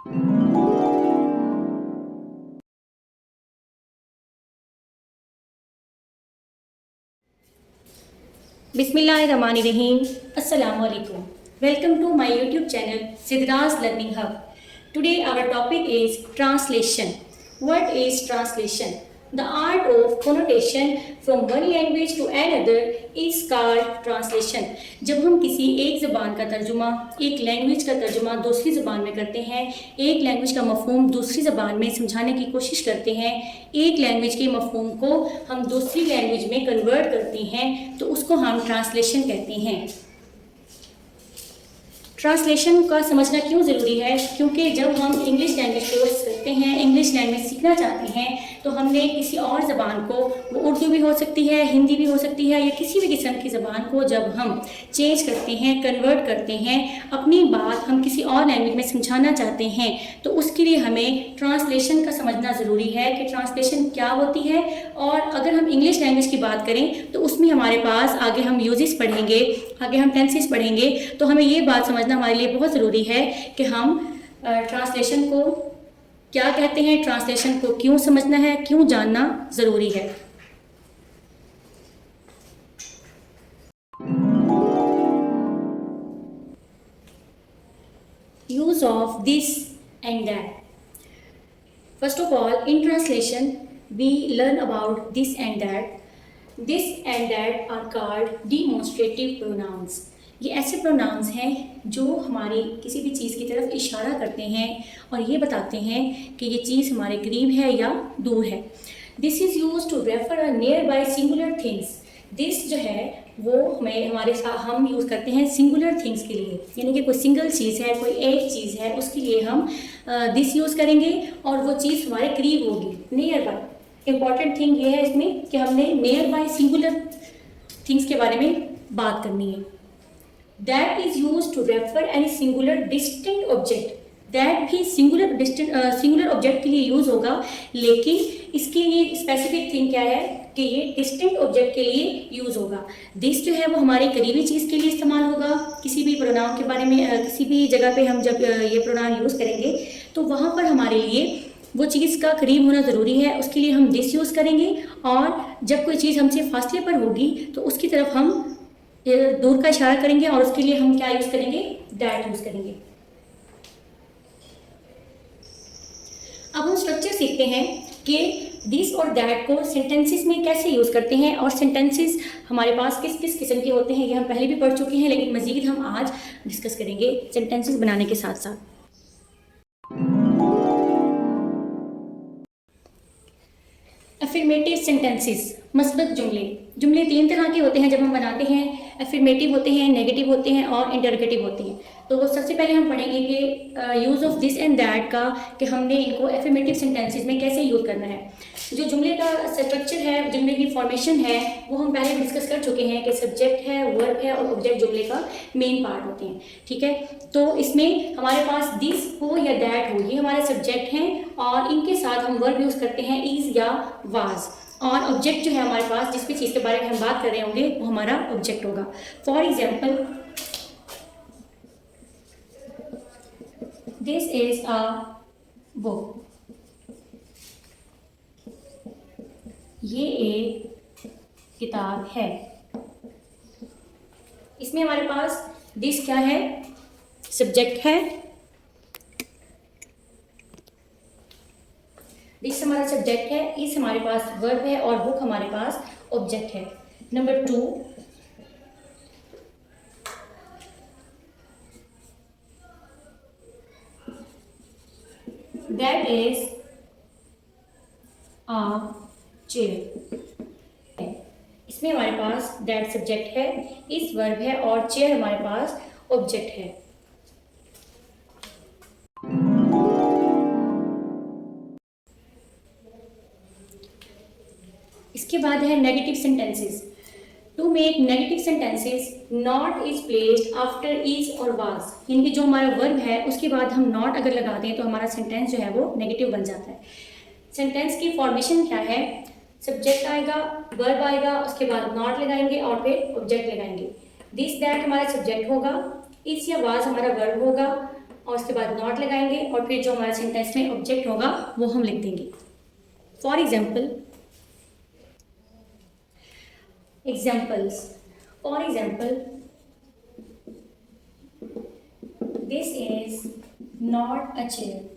Bismillahirrahmanirrahim. Assalamualaikum. Welcome to my YouTube channel Sidraz Learning Hub. Today our topic is translation. What is translation? The art of connotation from one language to another is called translation. जब हम किसी एक ज़बान का तर्जुमा, एक language का तर्जुमा दूसरी ज़बान में करते हैं, एक लैंग्वेज का मफ़हूम दूसरी ज़बान में समझाने की कोशिश करते हैं, एक लैंग्वेज के मफ़हूम को हम दूसरी लैंग्वेज में कन्वर्ट करते हैं, तो उसको हम ट्रांसलेशन कहते हैं। ट्रांसलेशन का समझना क्यों ज़रूरी है? क्योंकि जब हम इंग्लिश लैंग्वेज कोर्स करते हैं, इंग्लिश लैंग्वेज सीखना चाहते हैं, तो हमने किसी और ज़बान को, वो उर्दू भी हो सकती है, हिंदी भी हो सकती है, या किसी भी किस्म की ज़बान को जब हम चेंज करते हैं, कन्वर्ट करते हैं, अपनी बात हम किसी और लैंग्वेज में समझाना चाहते हैं, तो उसके लिए हमें ट्रांसलेशन का समझना ज़रूरी है कि ट्रांसलेशन क्या होती है। और अगर हम इंग्लिश लैंग्वेज की बात करें तो उसमें हमारे पास आगे हम यूजेस पढ़ेंगे, आगे हम टेंसेस पढ़ेंगे, तो हमें ये बात समझना हमारे लिए बहुत ज़रूरी है कि हम ट्रांसलेशन को क्या कहते हैं, ट्रांसलेशन को क्यों समझना है, क्यों जानना ज़रूरी है। Use of this and that. First of all, in translation, we learn about this and that. This and that are called demonstrative pronouns. ये ऐसे प्रोनाउंस हैं जो हमारी किसी भी चीज़ की तरफ इशारा करते हैं और ये बताते हैं कि ये चीज़ हमारे करीब है या दूर है। This is use to refer a nearby singular things. This जो है वो हमारे साथ हम यूज़ करते हैं सिंगुलर थिंग्स के लिए, यानी कि कोई सिंगल चीज़ है, कोई एक चीज़ है, उसके लिए हम दिस यूज़ करेंगे और वो चीज़ हमारे करीब होगी, नियर बाय। इम्पॉर्टेंट थिंग ये है इसमें कि हमने नियर बाय सिंगुलर थिंग्स के बारे में बात करनी है। That is used to refer any singular distinct object. That भी सिंगुलर ऑब्जेक्ट के लिए यूज़ होगा, लेकिन इसके लिए स्पेसिफिक थिंग क्या है कि ये डिस्टिंक्ट ऑब्जेक्ट के लिए यूज़ होगा। दिस जो है वो हमारी करीबी चीज़ के लिए इस्तेमाल होगा। किसी भी प्रोनाउन के बारे में किसी भी जगह पे हम जब ये प्रोनाउन यूज़ करेंगे तो वहाँ पर हमारे लिए वो चीज़ का करीब होना ज़रूरी है, उसके लिए हम दिस यूज़ करेंगे। और जब कोई चीज़ हमसे फासले पर होगी तो उसकी तरफ हम दूर का इशारा करेंगे और उसके लिए हम क्या यूज़ करेंगे, दैट यूज़ करेंगे। अब हम स्ट्रक्चर सीखते हैं कि दिस और दैट को सेंटेंसेस में कैसे यूज़ करते हैं और सेंटेंसेस हमारे पास किस किस किस्म के होते हैं, ये हम पहले भी पढ़ चुके हैं, लेकिन मज़ीद हम आज डिस्कस करेंगे सेंटेंसेस बनाने के साथ साथ। अफर्मेटिव सेंटेंसेस, मस्बत जुमले। जुमले तीन तरह के होते हैं जब हम बनाते हैं, अफर्मेटिव होते हैं, नेगेटिव होते हैं और इंटरोगेटिव होते हैं। तो सबसे पहले हम पढ़ेंगे कि use of this and that का, कि हमने इनको अफर्मेटिव सेंटेंसेस में कैसे यूज़ करना है। जो जुमले का स्ट्रक्चर है, जुमले की फॉर्मेशन है, वो हम पहले डिस्कस कर चुके हैं कि सब्जेक्ट है, वर्ब है और ऑब्जेक्ट जुमले का मेन पार्ट होते हैं। ठीक है, तो इसमें हमारे पास दिस हो या दैट हो, ये हमारे सब्जेक्ट हैं और इनके साथ हम वर्ब यूज़ करते हैं इज़ या वाज। और ऑब्जेक्ट जो है हमारे पास, जिस भी चीज़ के बारे में हम बात कर रहे होंगे वो हमारा ऑब्जेक्ट होगा। For example, this is a book. ये एक किताब है। इसमें हमारे पास दिस क्या है, सब्जेक्ट है। दिस हमारा सब्जेक्ट है, इस हमारे पास वर्ब है और बुक हमारे पास ऑब्जेक्ट है। Number 2, that is a chair. इसमें हमारे पास दैट सब्जेक्ट है, इस वर्ब है और चेयर हमारे पास ऑब्जेक्ट है। इसके बाद है negative sentences. To make negative sentences, not is placed after is और वाज, यानी कि जो हमारा वर्ब है उसके बाद हम नॉट अगर लगा दें तो हमारा सेंटेंस जो है वो नेगेटिव बन जाता है। सेंटेंस की फॉर्मेशन क्या है, सब्जेक्ट आएगा, वर्ब आएगा, उसके बाद नॉट लगाएंगे और फिर ऑब्जेक्ट लगाएंगे। दिस दैट हमारा सब्जेक्ट होगा, इज या वाज हमारा वर्ब होगा और उसके बाद नॉट लगाएंगे और फिर जो हमारे सेंटेंस में ऑब्जेक्ट होगा वो हम लिख देंगे। For examples, for example, this is not a chair.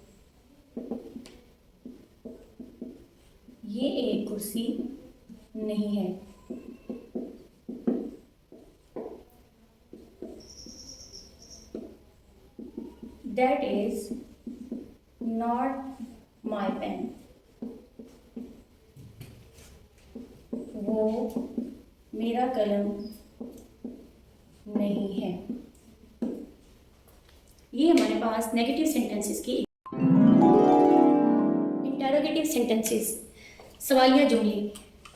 ये एक कुर्सी नहीं है। That is not my pen. वो मेरा कलम नहीं है। ये हमारे पास नेगेटिव सेंटेंसेस की। इंटरोगेटिव सेंटेंसेस, सवालिया जुमले।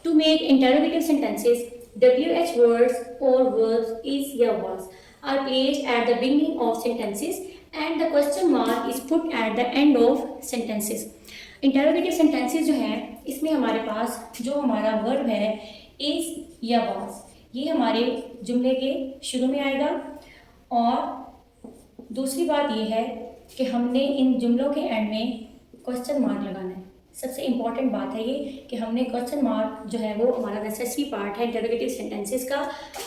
To make interrogative sentences, WH words or verbs is या was are placed at the beginning of sentences and the question mark is put at the end of sentences. Interrogative sentences जो हैं इसमें हमारे पास जो हमारा verb है is या was, ये हमारे जुमले के शुरू में आएगा। और दूसरी बात ये है कि हमने इन जुमलों के एंड में क्वेश्चन मार्क लगाना है। सबसे इम्पॉर्टेंट बात है ये कि हमने क्वेश्चन मार्क जो है वो हमारा नेसेसरी पार्ट है इंटरोगेटिव सेंटेंसेस का,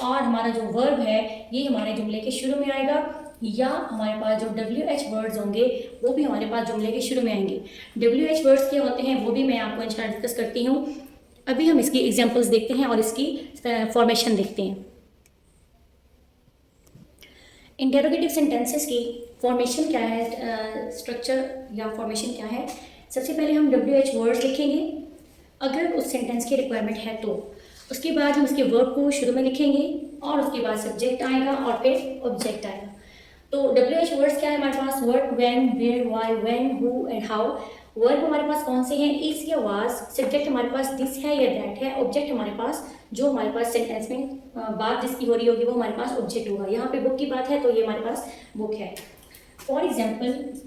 और हमारा जो वर्ब है ये हमारे जुमले के शुरू में आएगा, या हमारे पास जो WH वर्ड्स होंगे वो भी हमारे पास जुमले के शुरू में आएंगे। WH वर्ड्स क्या होते हैं वो भी मैं आपको इंशाल्लाह डिस्कस करती हूँ। अभी हम इसकी एग्जांपल्स देखते हैं और इसकी फॉर्मेशन देखते हैं। इंटरोगेटिव सेंटेंसेस की फॉर्मेशन क्या है, स्ट्रक्चर या फॉर्मेशन क्या है। सबसे पहले हम WH वर्ड्स लिखेंगे अगर उस सेंटेंस की रिक्वायरमेंट है तो। उसके बाद हम उसके वर्ब को शुरू में लिखेंगे और उसके बाद सब्जेक्ट आएगा और फिर ऑब्जेक्ट आएगा। तो WH वर्ड्स क्या है हमारे पास, what, when, where, why, when, who and how. Verb हमारे पास कौन से हैं, इज या वाज। सब्जेक्ट हमारे पास दिस है या दैट है। ऑब्जेक्ट हमारे पास जो हमारे पास सेंटेंस में बात जिसकी हो रही होगी वो हमारे पास ऑब्जेक्ट होगा। यहाँ पे बुक की बात है तो ये हमारे पास बुक है। For example,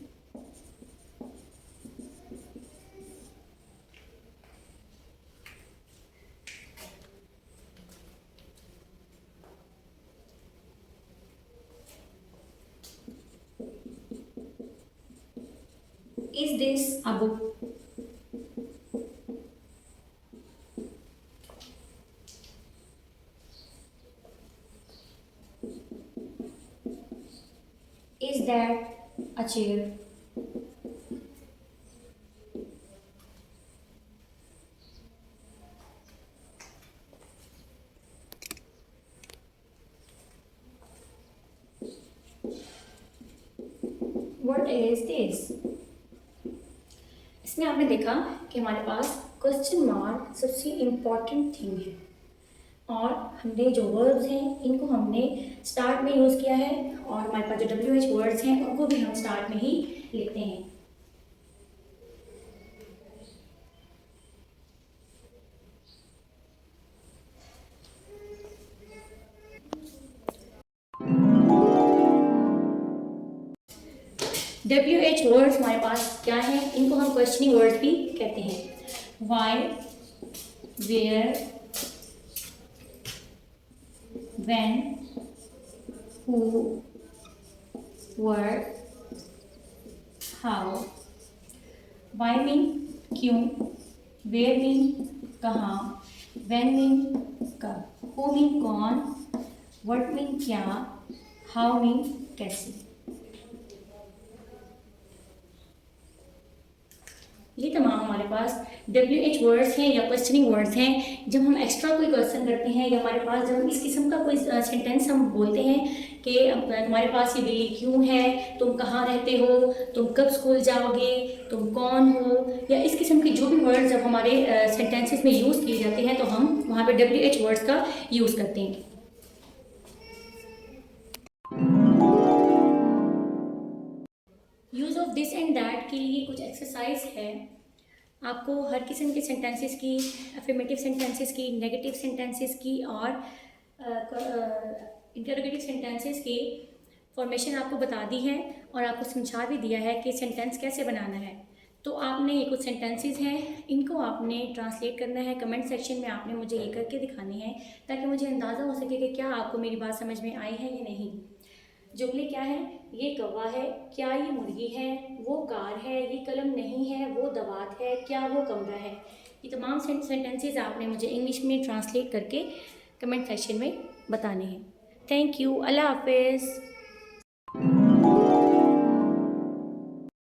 is this a book? Is that a chair? What is this? इसमें आपने देखा कि हमारे पास क्वेश्चन मार्क सबसे इम्पॉर्टेंट थिंग है, और हमने जो वर्ब्स हैं इनको हमने स्टार्ट में यूज़ किया है, और हमारे पास जो WH वर्ड्स हैं उनको भी हम स्टार्ट में ही लिखते हैं। WH वर्ड्स हमारे पास क्या है, इनको हम क्वेश्चनिंग वर्ड्स भी कहते हैं। Why, where, when, who, what, how. Why mean क्यों, वेयर मीन कहाँ, व्हेन मीन कब, हु मीन कौन, व्हाट मीन क्या, हाउ मीन कैसे। ये तमाम हमारे पास WH वर्ड्स हैं या क्वेश्चनिंग वर्ड्स हैं। जब हम एक्स्ट्रा कोई क्वेश्चन करते हैं या हमारे पास जब हम इस किस्म का कोई सेंटेंस हम बोलते हैं कि तुम्हारे पास ये बिल्ली क्यों है, तुम कहाँ रहते हो, तुम कब स्कूल जाओगे, तुम कौन हो, या इस किस्म के जो भी वर्ड जब हमारे सेंटेंसेस में यूज़ किए जाते हैं तो हम वहाँ पर WH वर्ड्स का यूज़ करते हैं। Use of this and that के लिए कुछ एक्सरसाइज है। आपको हर किस्म के सेंटेंसेस की, अफर्मेटिव सेंटेंसेस की, नेगेटिव सेंटेंसेस की और इंटरोगेटिव सेंटेंसेस की फॉर्मेशन आपको बता दी है और आपको समझा भी दिया है कि सेंटेंस कैसे बनाना है। तो आपने ये कुछ सेंटेंसेस हैं, इनको आपने ट्रांसलेट करना है। कमेंट सेक्शन में आपने मुझे ये करके दिखानी है ताकि मुझे अंदाज़ा हो सके कि क्या आपको मेरी बात समझ में आई है या नहीं। जुमले क्या है? ये कौवा है, क्या ये मुर्गी है, वो कार है, ये कलम नहीं है, वो दवात है, क्या वो कमरा है। ये तमाम सेंटेंसेस आपने मुझे इंग्लिश में ट्रांसलेट करके कमेंट सेक्शन में बताने हैं। Thank you. अल्लाह हाफिज़।